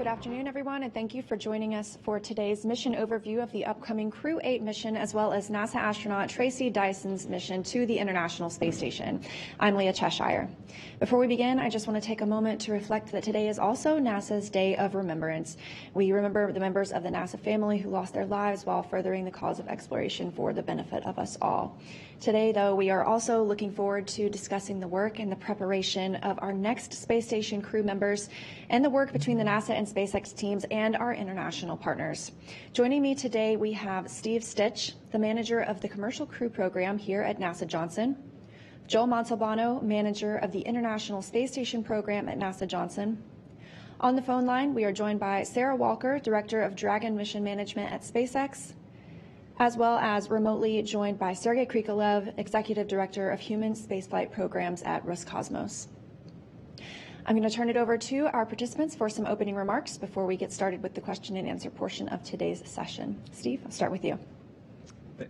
Good afternoon, everyone, and thank you for joining us for today's mission overview of the upcoming Crew-8 mission, as well as NASA astronaut Tracy Dyson's mission to the International Space Station. I'm Leah Cheshire. Before we begin, I just want to take a moment to reflect that today is also NASA's Day of Remembrance. We remember the members of the NASA family who lost their lives while furthering the cause of exploration for the benefit of us all. Today, though, we are also looking forward to discussing the work and the preparation of our next space station crew members and the work between the NASA and SpaceX teams and our international partners. Joining me today, we have Steve Stitch, the manager of the Commercial Crew Program here at NASA Johnson, Joel Montalbano, manager of the International Space Station Program at NASA Johnson. On the phone line, we are joined by Sarah Walker, director of Dragon Mission Management at SpaceX, as well as remotely joined by Sergei Krikalev, Executive Director of Human Spaceflight Programs at Roscosmos. I'm going to turn it over to our participants for some opening remarks before we get started with the question and answer portion of today's session. Steve, I'll start with you.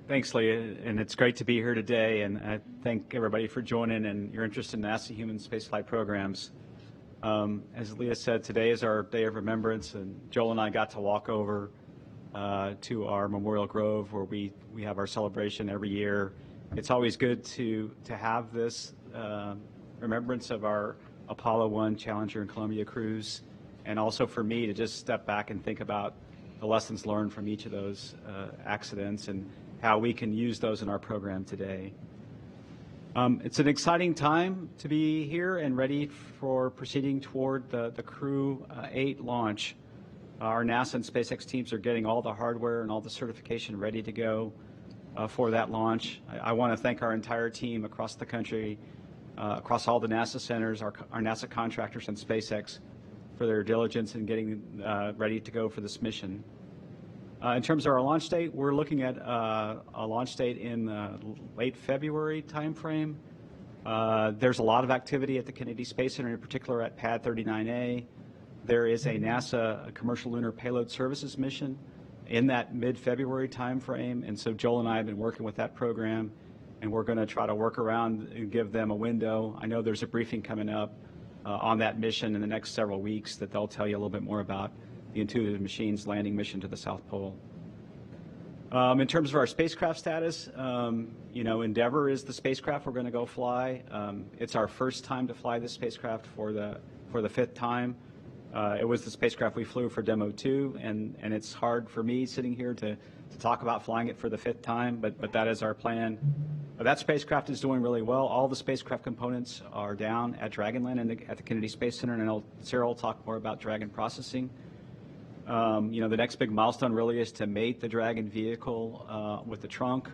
Thanks, Leah, and it's great to be here today, and I thank everybody for joining and your interest in NASA human spaceflight programs. As Leah said, today is our day of remembrance, and Joel and I got to walk over to our Memorial Grove where we have our celebration every year. It's always good to have this remembrance of our Apollo 1, Challenger, and Columbia crews, and also for me to just step back and think about the lessons learned from each of those accidents and how we can use those in our program today. It's an exciting time to be here and ready for proceeding toward the Crew-8 launch. Our NASA and SpaceX teams are getting all the hardware and all the certification ready to go for that launch. I want to thank our entire team across the country, across all the NASA centers, our NASA contractors and SpaceX for their diligence in getting ready to go for this mission. In terms of our launch date, we're looking at a launch date in late February timeframe. There's a lot of activity at the Kennedy Space Center, in particular at Pad 39A. There is a NASA Commercial Lunar Payload Services mission in that mid-February timeframe, and so Joel and I have been working with that program, and we're going to try to work around and give them a window. I know there's a briefing coming up on that mission in the next several weeks that they'll tell you a little bit more about the Intuitive Machines landing mission to the South Pole. In terms of our spacecraft status, Endeavour is the spacecraft we're going to go fly. It's our first time to fly this spacecraft for the fifth time. It was the spacecraft we flew for Demo 2, and it's hard for me sitting here to talk about flying it for the fifth time, but that is our plan. That spacecraft is doing really well. All the spacecraft components are down at Dragonland and at the Kennedy Space Center, and I know Sarah will talk more about Dragon processing. The next big milestone really is to mate the Dragon vehicle with the trunk.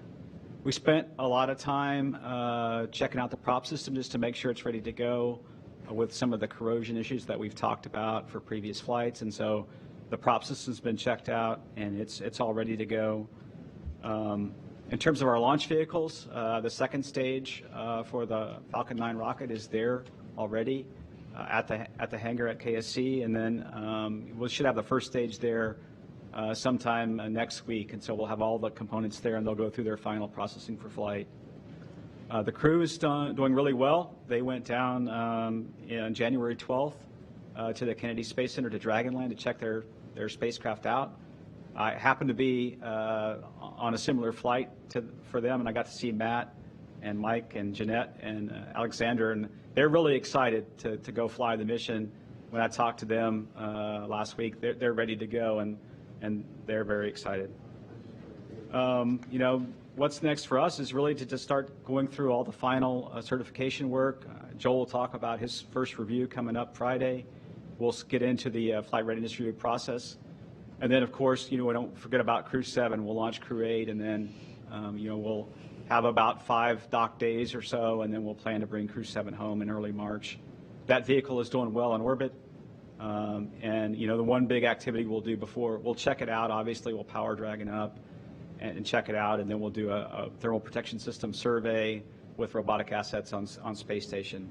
We spent a lot of time checking out the prop system just to make sure it's ready to go with some of the corrosion issues that we've talked about for previous flights, and so the prop system's been checked out and it's all ready to go. In terms of our launch vehicles, the second stage for the Falcon 9 rocket is there already at the hangar at KSC, and then we should have the first stage there sometime next week, and so we'll have all the components there and they'll go through their final processing for flight. The crew is doing really well. They went down on January 12th to the Kennedy Space Center to Dragonland to check their spacecraft out. I happened to be on a similar flight for them, and I got to see Matt and Mike and Jeanette and Alexander, and they're really excited to go fly the mission. When I talked to them last week, they're ready to go, and they're very excited. What's next for us is really to just start going through all the final certification work. Joel will talk about his first review coming up Friday. We'll get into the flight readiness review process. And then, of course, we don't forget about Crew-7. We'll launch Crew-8, and then, we'll have about 5 dock days or so, and then we'll plan to bring Crew-7 home in early March. That vehicle is doing well in orbit. And, the one big activity we'll do before, we'll check it out. Obviously, we'll power Dragon up and check it out, and then we'll do a thermal protection system survey with robotic assets on Space Station.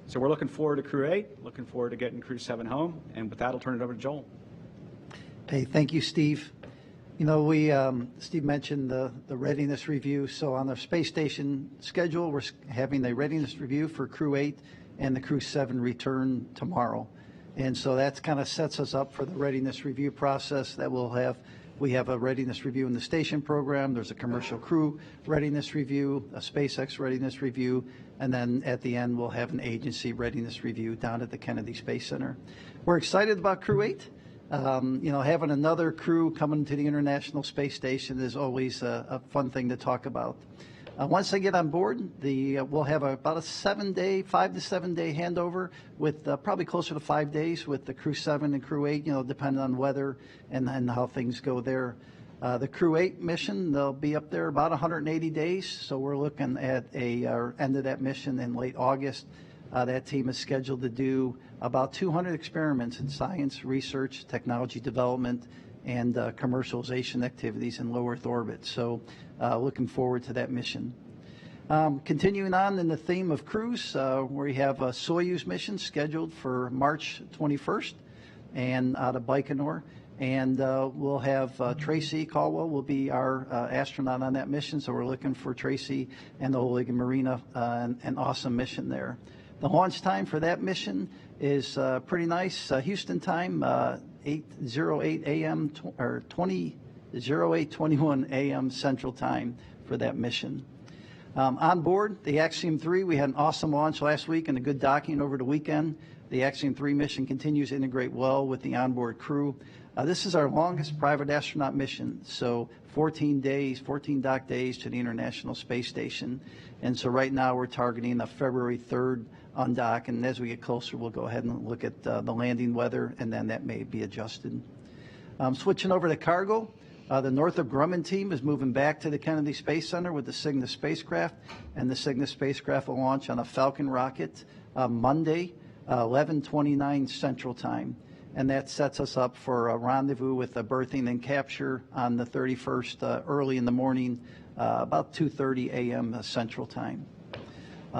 So we're looking forward to Crew-8, looking forward to getting Crew-7 home, and with that, I'll turn it over to Joel. Hey, thank you, Steve. Steve mentioned the readiness review. So on the space station schedule, we're having the readiness review for Crew-8 and the Crew-7 return tomorrow. And so that kind of sets us up for the readiness review process that we have a readiness review in the station program. There's a commercial crew readiness review, a SpaceX readiness review, and then at the end we'll have an agency readiness review down at the Kennedy Space Center. We're excited about Crew-8. Having another crew coming to the International Space Station is always a fun thing to talk about. Once they get on board, we'll have about a 5 to 7 day handover with probably closer to 5 days with the Crew-7 and Crew-8, depending on weather and how things go there. The Crew-8 mission, they'll be up there about 180 days, so we're looking at our end of that mission in late August. That team is scheduled to do about 200 experiments in science, research, technology development, and commercialization activities in low Earth orbit. So looking forward to that mission. Continuing on in the theme of crews, we have a Soyuz mission scheduled for March 21st and out of Baikonur. And we'll have Tracy Caldwell will be our astronaut on that mission. So we're looking for Tracy and the Oleg and Marina, an awesome mission there. The launch time for that mission is pretty nice. Houston time, 8:08 a.m. or 20:08:21 a.m. Central Time for that mission. On board the Axiom 3, we had an awesome launch last week and a good docking over the weekend. The Axiom 3 mission continues to integrate well with the onboard crew. This is our longest private astronaut mission, so 14 dock days to the International Space Station. And so right now we're targeting a February 3rd undock, and as we get closer, we'll go ahead and look at the landing weather, and then that may be adjusted. Switching over to cargo, the Northrop Grumman team is moving back to the Kennedy Space Center with the Cygnus spacecraft, and the Cygnus spacecraft will launch on a Falcon rocket Monday, 11:29 Central Time. And that sets us up for a rendezvous with the berthing and capture on the 31st early in the morning, about 2:30 a.m. Central Time.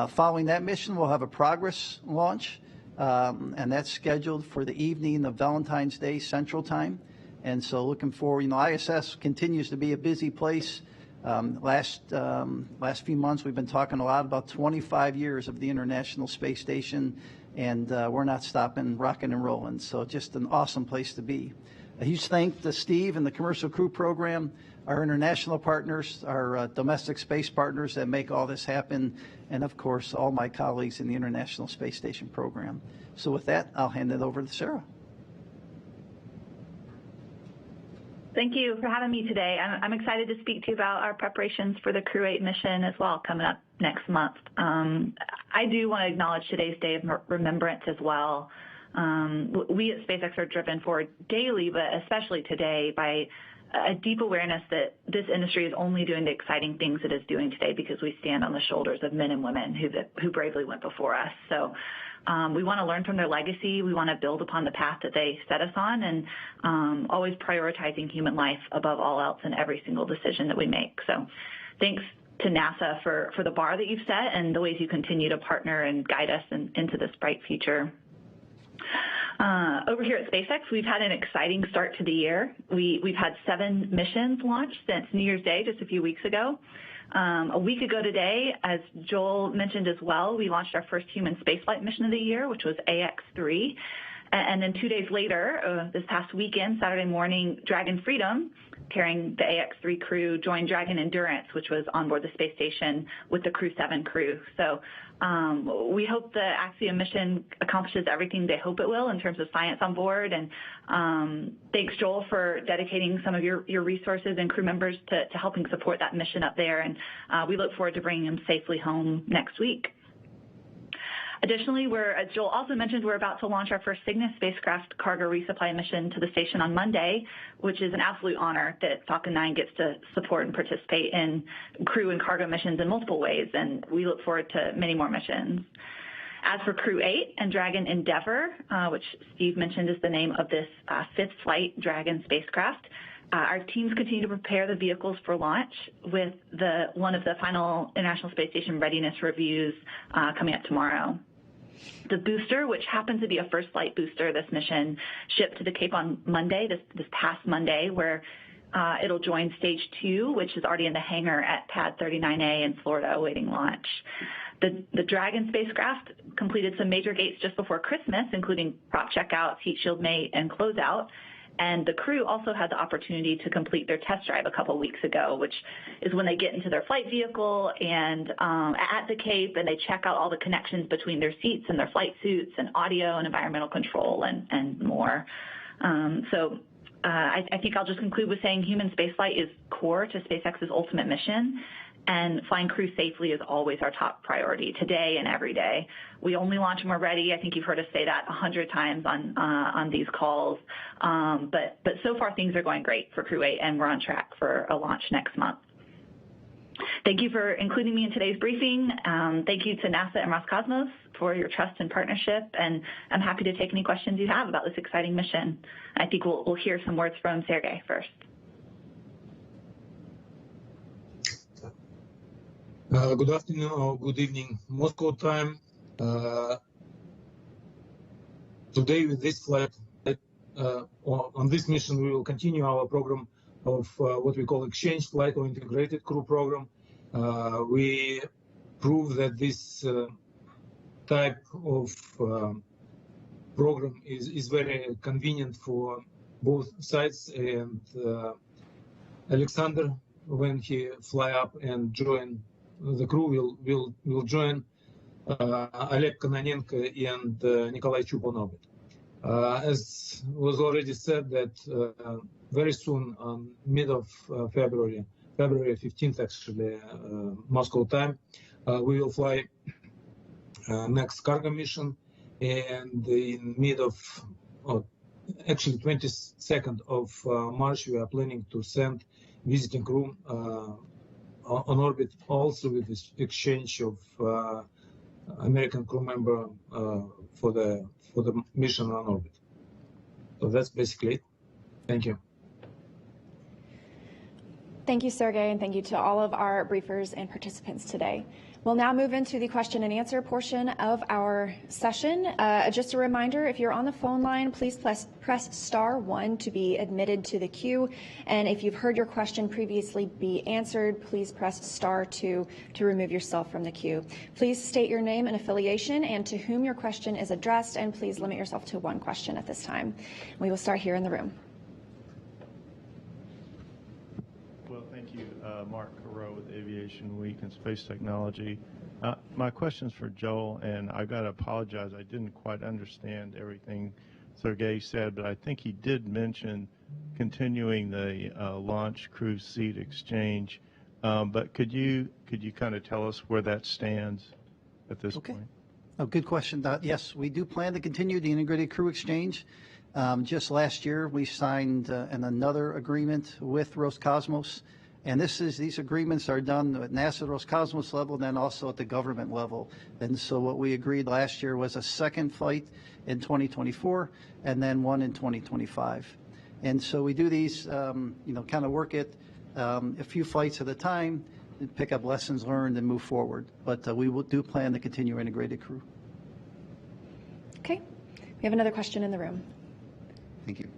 Following that mission, we'll have a Progress launch, and that's scheduled for the evening of Valentine's Day Central Time. And so looking forward, ISS continues to be a busy place. Last few months, we've been talking a lot about 25 years of the International Space Station, and we're not stopping rocking and rolling. So just an awesome place to be. A huge thank to Steve and the Commercial Crew Program, our international partners, our domestic space partners that make all this happen, and of course, all my colleagues in the International Space Station Program. So with that, I'll hand it over to Sarah. Thank you for having me today. I'm excited to speak to you about our preparations for the Crew-8 mission as well, coming up next month. I do want to acknowledge today's day of remembrance as well. We at SpaceX are driven forward daily, but especially today, by a deep awareness that this industry is only doing the exciting things it is doing today because we stand on the shoulders of men and women who bravely went before us. So we want to learn from their legacy. We want to build upon the path that they set us on, and always prioritizing human life above all else in every single decision that we make. So thanks to NASA for the bar that you've set and the ways you continue to partner and guide us into this bright future. Over here at SpaceX, we've had an exciting start to the year. We've had 7 missions launched since New Year's Day just a few weeks ago. A week ago today, as Joel mentioned as well, we launched our first human spaceflight mission of the year, which was AX-3. And then 2 days later, this past weekend, Saturday morning, Dragon Freedom, carrying the AX-3 crew, joined Dragon Endurance, which was on board the space station with the Crew-7 crew. So we hope the Axiom mission accomplishes everything they hope it will in terms of science on board. And thanks, Joel, for dedicating some of your resources and crew members to helping support that mission up there. And we look forward to bringing them safely home next week. Additionally, as Joel also mentioned, we're about to launch our first Cygnus spacecraft cargo resupply mission to the station on Monday, which is an absolute honor that Falcon 9 gets to support and participate in crew and cargo missions in multiple ways, and we look forward to many more missions. As for Crew-8 and Dragon Endeavour, which Steve mentioned is the name of this 5th flight Dragon spacecraft, our teams continue to prepare the vehicles for launch with one of the final International Space Station readiness reviews coming up tomorrow. The booster, which happens to be a first flight booster, this mission shipped to the Cape on Monday, this past Monday, where it'll join stage 2, which is already in the hangar at Pad 39A in Florida awaiting launch. The Dragon spacecraft completed some major gates just before Christmas, including prop checkout, heat shield mate, and closeout. And the crew also had the opportunity to complete their test drive a couple weeks ago, which is when they get into their flight vehicle and at the Cape, and they check out all the connections between their seats and their flight suits and audio and environmental control and more. I think I'll just conclude with saying human spaceflight is core to SpaceX's ultimate mission, and flying crew safely is always our top priority today and every day. We only launch when we're ready. I think you've heard us say that 100 times on these calls. But so far things are going great for Crew-8, and we're on track for a launch next month. Thank you for including me in today's briefing. Thank you to NASA and Roscosmos for your trust and partnership, and I'm happy to take any questions you have about this exciting mission. I think we'll hear some words from Sergey first. Good afternoon or good evening, Moscow time. Today with this flight, on this mission, we will continue our program of what we call exchange flight or integrated crew program. We prove that this type of program is very convenient for both sides, and Alexander, when he fly up and join the crew, will join Oleg Kononenko and Nikolai Chup on orbit. As was already said, that very soon, on mid of February 15th actually, Moscow time, we will fly next cargo mission, and in mid of, actually 22nd of March, we are planning to send visiting crew on orbit, also with this exchange of American crew member for the mission on orbit. So that's basically it. Thank you. Thank you, Sergey, and thank you to all of our briefers and participants today. We'll now move into the question and answer portion of our session. Just a reminder, if you're on the phone line, please press *1 to be admitted to the queue. And if you've heard your question previously be answered, please press *2 to remove yourself from the queue. Please state your name and affiliation and to whom your question is addressed, and please limit yourself to one question at this time. We will start here in the room. Mark Carreau with Aviation Week and Space Technology. My question's for Joel, and I've got to apologize. I didn't quite understand everything Sergey said, but I think he did mention continuing the launch crew seat exchange. But could you kind of tell us where that stands at this point? Oh, good question. Yes, we do plan to continue the integrated crew exchange. Just last year, we signed another agreement with Roscosmos. And these agreements are done at NASA Roscosmos level, and then also at the government level. And so what we agreed last year was a second flight in 2024, and then one in 2025. And so we do these, kind of work it a few flights at a time, and pick up lessons learned and move forward. But we do plan to continue integrated crew. Okay, we have another question in the room. Thank you.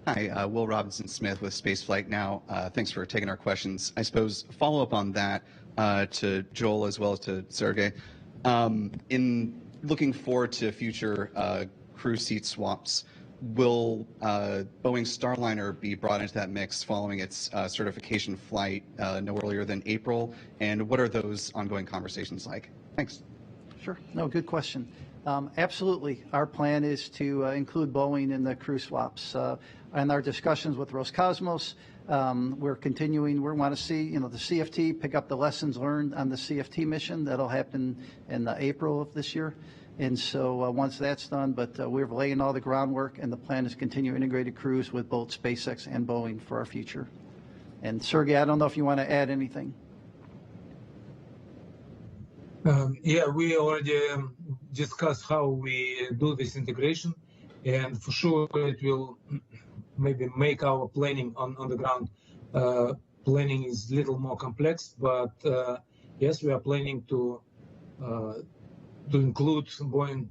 Hi, Will Robinson-Smith with Spaceflight Now. Thanks for taking our questions. I suppose follow up on that to Joel as well as to Sergey. In looking forward to future crew seat swaps, will Boeing Starliner be brought into that mix following its certification flight no earlier than April? And what are those ongoing conversations like? Thanks. Sure. No, good question. Absolutely. Our plan is to include Boeing in the crew swaps. And our discussions with Roscosmos, we're continuing. We want to see, the CFT, pick up the lessons learned on the CFT mission. That'll happen in April of this year. And so once that's done, but we're laying all the groundwork, and the plan is to continue integrated crews with both SpaceX and Boeing for our future. And Sergey, I don't know if you want to add anything. Yeah, we already discussed how we do this integration, and for sure it will maybe make our planning on the ground. Planning is a little more complex, but yes, we are planning to include Boeing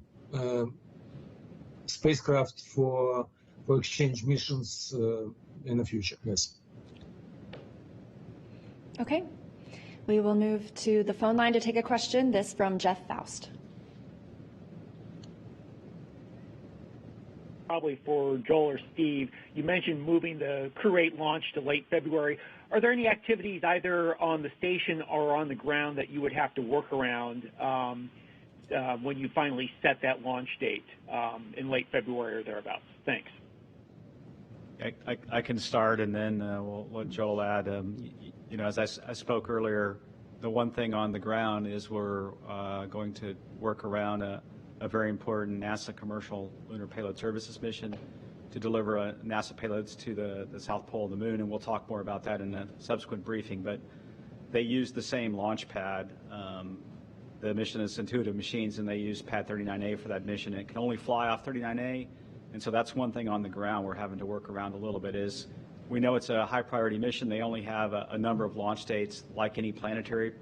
spacecraft for exchange missions in the future. Yes. Okay. We will move to the phone line to take a question. This from Jeff Faust. Probably for Joel or Steve. You mentioned moving the Crew-8 launch to late February. Are there any activities either on the station or on the ground that you would have to work around when you finally set that launch date in late February or thereabouts? Thanks. I can start, and then we'll let Joel add. You know, as I spoke earlier, the one thing on the ground is we're going to work around a very important NASA commercial lunar payload services mission to deliver NASA payloads to the South Pole of the Moon, and we'll talk more about that in a subsequent briefing. But they use the same launch pad. The mission is Intuitive Machines, and they use Pad 39A for that mission. It can only fly off 39A, and so that's one thing on the ground we're having to work around a little bit is we know it's a high priority mission. They only have a number of launch dates like any planetary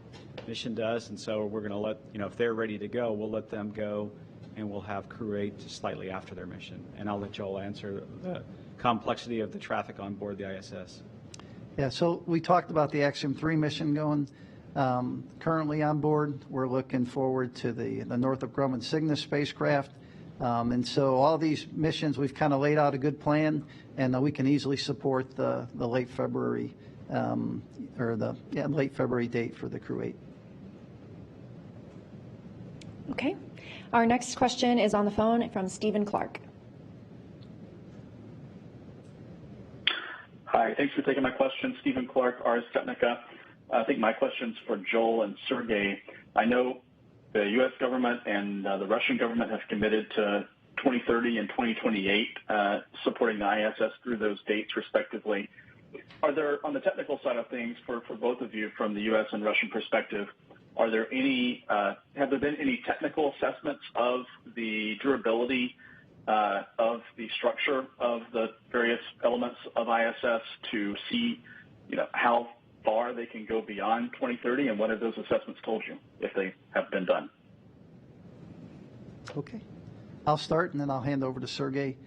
mission does, and so we're going to let, you know, if they're ready to go, we'll let them go, and we'll have Crew-8 just slightly after their mission. And I'll let Joel answer the complexity of the traffic on board the ISS. Yeah, so we talked about the Axiom 3 mission going currently on board. We're looking forward to the Northrop Grumman Cygnus spacecraft. And so all these missions, we've kind of laid out a good plan, and we can easily support the late February late February date for the Crew-8. Okay. Our next question is on the phone from Stephen Clark. Hi, thanks for taking my question. Stephen Clark, Ars Technica. I think my question's for Joel and Sergey. I know the U.S. government and the Russian government have committed to 2030 and 2028 supporting the ISS through those dates respectively. Are there, on the technical side of things, for both of you from the U.S. and Russian perspective, are there any, have there been any technical assessments of the durability of the structure of the various elements of ISS to see, you know, how far they can go beyond 2030, and what have those assessments told you, if they have been done? Okay. I'll start, and then I'll hand over to Sergey.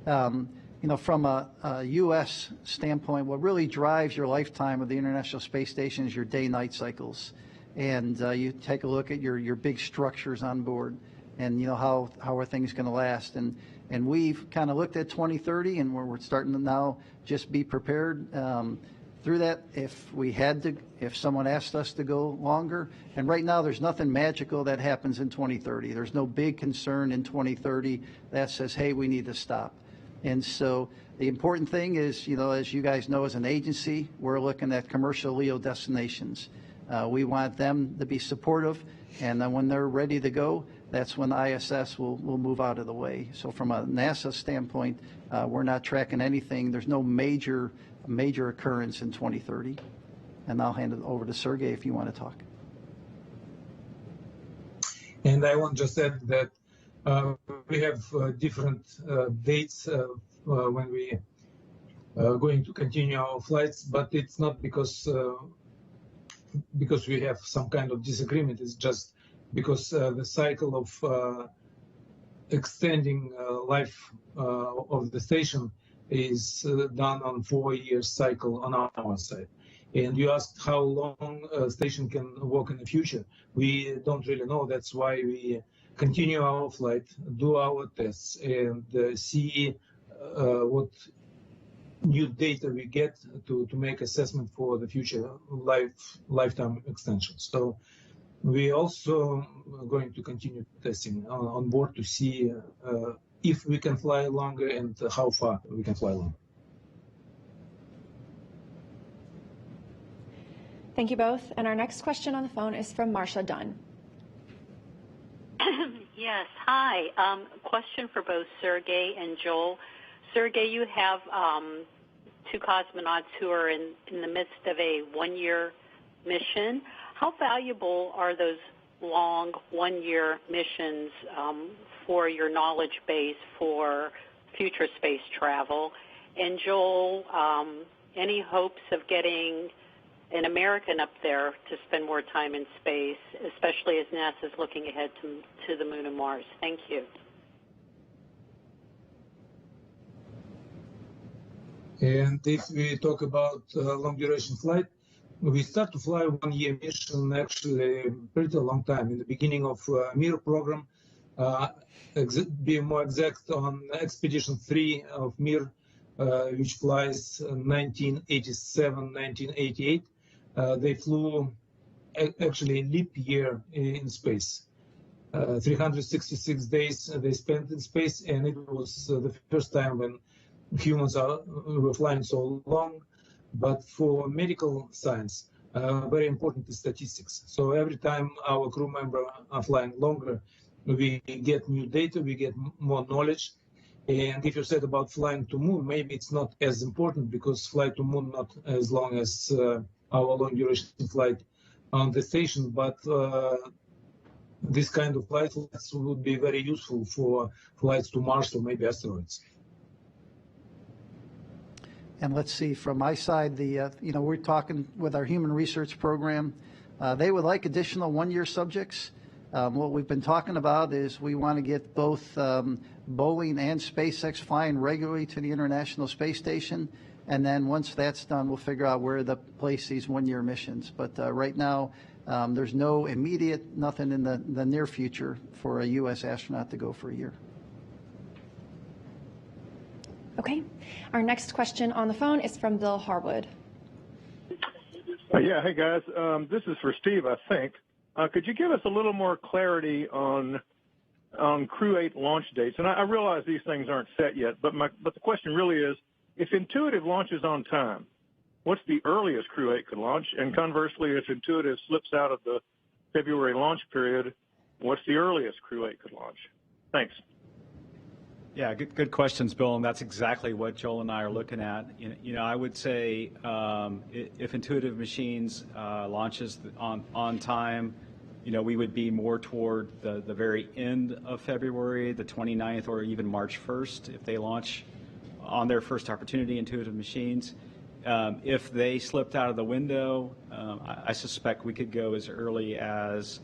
You know, from a U.S. standpoint, what really drives your lifetime of the International Space Station is your day-night cycles. And you take a look at your big structures on board, and you know how are things going to last. And we've kind of looked at 2030, and we're starting to now just be prepared through that if someone asked us to go longer. And right now there's nothing magical that happens in 2030. There's no big concern in 2030 that says, hey, we need to stop. And so the important thing is, you know, as you guys know, as an agency, we're looking at commercial LEO destinations. We want them to be supportive, and then when they're ready to go, that's when ISS will move out of the way. So from a NASA standpoint, we're not tracking anything. There's no major occurrence in 2030. And I'll hand it over to Sergey if you want to talk. And I want to just add that we have different dates when we are going to continue our flights, but it's not because we have some kind of disagreement. It's just because the cycle of extending life of the station is done on 4-year cycle on our side. And you asked how long a station can work in the future. We don't really know. That's why we continue our flight, do our tests, and see what new data we get to make assessment for the future lifetime extension. So we also are going to continue testing on board to see if we can fly longer and how far we can fly longer. Thank you both. And our next question on the phone is from Marcia Dunn. Yes, hi. Question for both Sergey and Joel. Sergey, you have two cosmonauts who are in the midst of a 1-year mission. How valuable are those long 1-year missions for your knowledge base for future space travel? And Joel, any hopes of getting an American up there to spend more time in space, especially as NASA is looking ahead to the Moon and Mars? Thank you. And if we talk about long duration flight, we start to fly 1 year mission actually pretty long time. In the beginning of Mir program, be more exact, on Expedition 3 of Mir, which flies 1987, 1988, they flew actually a leap year in space. 366 days they spent in space, and it was the first time when humans were flying so long. But for medical science, very important is statistics. So every time our crew members are flying longer, we get new data, we get more knowledge. And if you said about flying to moon, maybe it's not as important because flight to moon not as long as our long duration flight on the station, but this kind of flights would be very useful for flights to Mars or maybe asteroids. And let's see, from my side, we're talking with our human research program. They would like additional one-year subjects. What we've been talking about is we want to get both Boeing and SpaceX flying regularly to the International Space Station. And then once that's done, we'll figure out where to place these one-year missions. But right now, there's no immediate, nothing in the near future for a U.S. astronaut to go for a year. Okay. Our next question on the phone is from Bill Harwood. Yeah, hey guys. This is for Steve, I think. Could you give us a little more clarity on Crew-8 launch dates? And I realize these things aren't set yet, but the question really is, if Intuitive launches on time, what's the earliest Crew-8 could launch? And conversely, if Intuitive slips out of the February launch period, what's the earliest Crew-8 could launch? Thanks. Yeah, good questions, Bill, and that's exactly what Joel and I are looking at. I would say if Intuitive Machines launches on time, we would be more toward the very end of February, the 29th, or even March 1st, if they launch on their first opportunity, Intuitive Machines. If they slipped out of the window, I suspect we could go as early as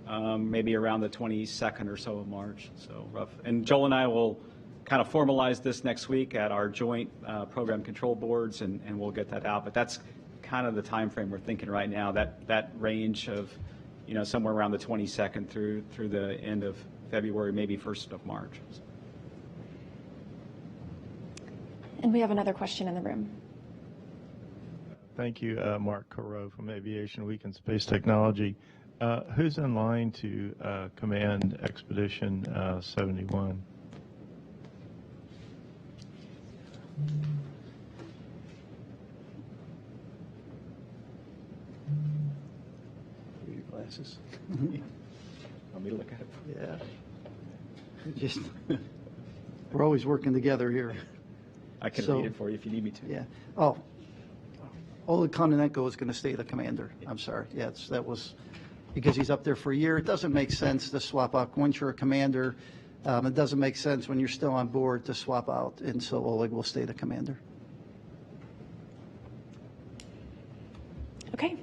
maybe around the 22nd or so of March, so rough. And Joel and I will kind of formalize this next week at our joint program control boards, and we'll get that out. But that's kind of the time frame we're thinking right now, that range of, somewhere around the 22nd through the end of February, maybe 1st of March. And we have another question in the room. Thank you, Mark Corot from Aviation Week in Space Technology. Who's in line to command Expedition 71? Your glasses. Want me to look at it? Yeah. We're always working together here. I can read it for you if you need me to. Yeah. Oh, Oleg Kononenko is going to stay the commander. I'm sorry. Yeah, that was because he's up there for a year. It doesn't make sense to swap out once you're a commander. It doesn't make sense when you're still on board to swap out, and so Oleg will stay the commander. Okay.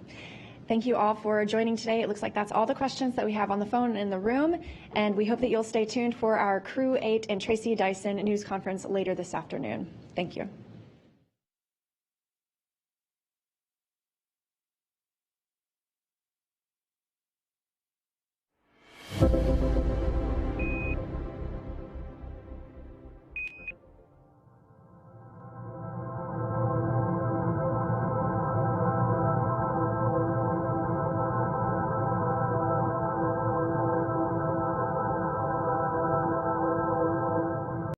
Thank you all for joining today. It looks like that's all the questions that we have on the phone and in the room, and we hope that you'll stay tuned for our Crew-8 and Tracy Dyson news conference later this afternoon. Thank you.